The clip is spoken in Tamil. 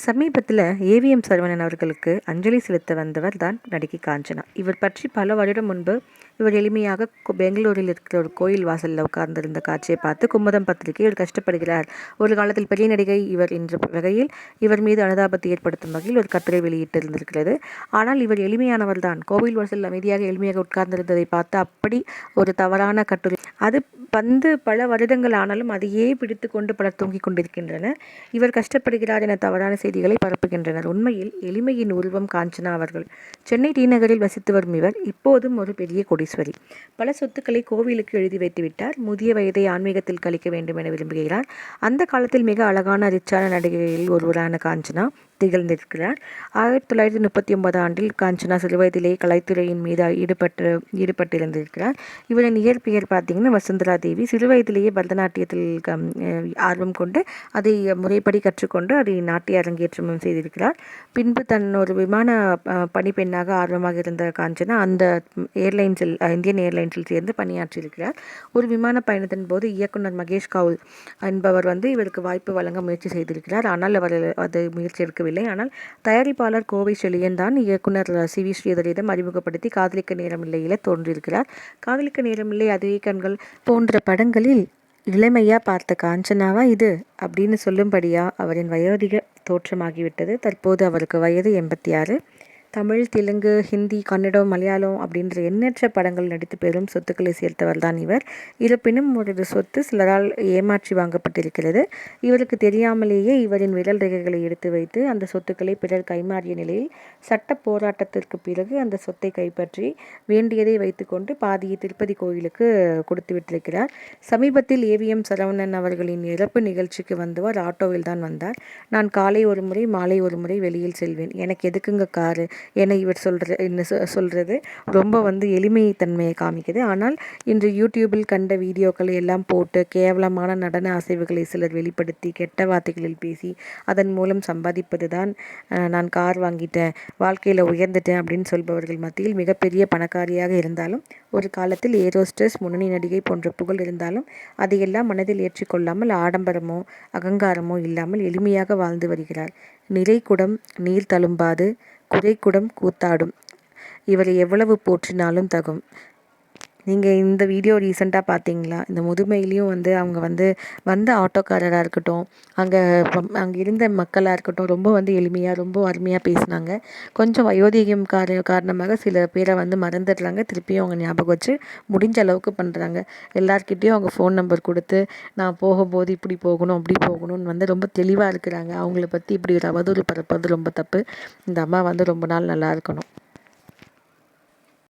சமீபத்தில் ஏவிஎம் சரவணன் அவர்களுக்கு அஞ்சலி செலுத்த வந்தவர் தான் நடிகை காஞ்சனா. இவர் பற்றி பல வருடம் முன்பு இவர் எளிமையாக பெங்களூரில் இருக்கிற ஒரு கோயில் வாசலில் உட்கார்ந்திருந்த காட்சியை பார்த்து குமுதம் பத்திரிகை இவர் கஷ்டப்படுகிறார், ஒரு காலத்தில் பெரிய நடிகை இவர் என்ற வகையில் இவர் மீது அனுதாபத்தை ஏற்படுத்தும் வகையில் ஒரு கட்டுரை வெளியிட்டிருந்திருக்கிறது. ஆனால் இவர் எளிமையானவர் தான். கோவில் வாசலில் அமைதியாக எளிமையாக உட்கார்ந்திருந்ததை பார்த்து அப்படி ஒரு தவறான கட்டுரை, அது பல வருடங்கள் ஆனாலும் அதையே பிடித்து கொண்டு பலர் தூங்கிக் கொண்டிருக்கின்றனர். இவர் கஷ்டப்படுகிறார் என தவறான செய்திகளை பரப்புகின்றனர். உண்மையில் எளிமையின் உருவம் காஞ்சனா அவர்கள். சென்னை டி நகரில் வசித்து வரும் இவர் இப்போதும் ஒரு பெரிய கோடீஸ்வரி. பல சொத்துக்களை கோவிலுக்கு எழுதி வைத்து விட்டார். முதிய வயதை ஆன்மீகத்தில் கழிக்க வேண்டும் என விரும்புகிறார். அந்த காலத்தில் மிக அழகான ரிச்சான நடிகைகளில் ஒருவரான காஞ்சனா திகழ்ந்திருக்கிறார். 1939 ஆண்டில் காஞ்சனா சிறுவயதிலே கலைத்துறையின் மீது ஈடுபட்டிருந்திருக்கிறார். இவரின் இயற்பெயர் பார்த்தீங்கன்னா வசுந்தரா தேவி. சிறுவயதிலேயே பரதநாட்டியத்தில் ஆர்வம் கொண்டு அதை முறைப்படி கற்றுக்கொண்டு அதை நாட்டிய அரங்கேற்றமும் செய்திருக்கிறார். பின்பு ஒரு விமான பணிப்பெண்ணாக ஆர்வமாக இருந்த காஞ்சனா அந்த இந்தியன் ஏர்லைன்ஸில் சேர்ந்து பணியாற்றியிருக்கிறார். ஒரு விமான பயணத்தின் போது இயக்குனர் மகேஷ் கவுல் என்பவர் இவருக்கு வாய்ப்பு வழங்க முயற்சி செய்திருக்கிறார். ஆனால் அவர் அது முயற்சி எடுக்கவில்லை. ஆனால் தயாரிப்பாளர் கோவை செழியன் தான் இயக்குனர் சி.வி. ஸ்ரீதரிடம் அறிமுகப்படுத்தி காதலிக்க நேரமில்லையில தோன்றியிருக்கிறார். காதலிக்க நேரமில்லை, அதே கண்கள் போன்ற படங்களில் இளமையா பார்த்த காஞ்சனாவா இது அப்படின்னு சொல்லும்படியா அவரின் வயோதிக தோற்றமாகிவிட்டது. தற்போது அவருக்கு வயது 86. தமிழ், தெலுங்கு, ஹிந்தி, கன்னடம், மலையாளம் அப்படின்ற எண்ணற்ற படங்கள் நடித்து பெரும் சொத்துக்களை சேர்த்தவர் தான் இவர். இருப்பினும் ஒரு சொத்து சிலரால் ஏமாற்றி வாங்கப்பட்டிருக்கிறது. இவருக்கு தெரியாமலேயே இவரின் விரல் ரேகைகளை எடுத்து வைத்து அந்த சொத்துக்களை பிறர் கைமாறிய நிலையில் சட்ட போராட்டத்திற்கு பிறகு அந்த சொத்தை கைப்பற்றி வேண்டியதை வைத்துக்கொண்டு பாதியை திருப்பதி கோயிலுக்கு கொடுத்து விட்டிருக்கிறார். சமீபத்தில் ஏவிஎம் சரவணன் அவர்களின் இறப்பு நிகழ்ச்சிக்கு வந்தவர் ஆட்டோவில் தான் வந்தார். நான் காலை ஒரு முறை மாலை ஒரு முறை வெளியில் செல்வேன், எனக்கு எதுக்குங்க காரு என இவர் சொல்கிறது ரொம்ப எளிமை தன்மையை காமிக்குது. ஆனால் இன்று யூடியூபில் கண்ட வீடியோக்களை எல்லாம் போட்டு கேவலமான நடன அசைவுகளை சிலர் வெளிப்படுத்தி கெட்ட வார்த்தைகளில் பேசி அதன் மூலம் சம்பாதிப்பது தான் நான் கார் வாங்கிட்டேன், வாழ்க்கையில் உயர்ந்துட்டேன் அப்படின்னு சொல்பவர்கள் மத்தியில் மிகப்பெரிய பணக்காரியாக இருந்தாலும் ஒரு காலத்தில் ஏரோஸ்டர்ஸ், முன்னணி நடிகை போன்ற புகழ் இருந்தாலும் அதையெல்லாம் மனதில் ஏற்றிக்கொள்ளாமல் ஆடம்பரமோ அகங்காரமோ இல்லாமல் எளிமையாக வாழ்ந்து வருகிறார். நிறைகுடம் நீர் தழும்பாது, குறைக்குடம் கூத்தாடும். இவரை எவ்வளவு போற்றினாலும் தகும். நீங்கள் இந்த வீடியோ ரீசெண்டாக பார்த்தீங்களா? இந்த முதுமையிலையும் அவங்க வந்த ஆட்டோக்காரராக இருக்கட்டும், அங்கே இருந்த மக்களாக இருக்கட்டும், ரொம்ப எளிமையாக ரொம்ப அருமையாக பேசினாங்க. கொஞ்சம் வயோதிகம் காரணமாக சில பேரை மறந்துடுறாங்க. திருப்பியும் அவங்க ஞாபகம் வச்சு முடிஞ்ச அளவுக்கு பண்ணுறாங்க. எல்லார்கிட்டேயும் அவங்க ஃபோன் நம்பர் கொடுத்து நான் போகும்போது இப்படி போகணும் அப்படி போகணும்னு ரொம்ப தெளிவாக இருக்கிறாங்க. அவங்கள பற்றி இப்படி ஒரு அவதூறு பரப்புறது ரொம்ப தப்பு. இந்த அம்மா ரொம்ப நாள் நல்லா இருக்கணும்.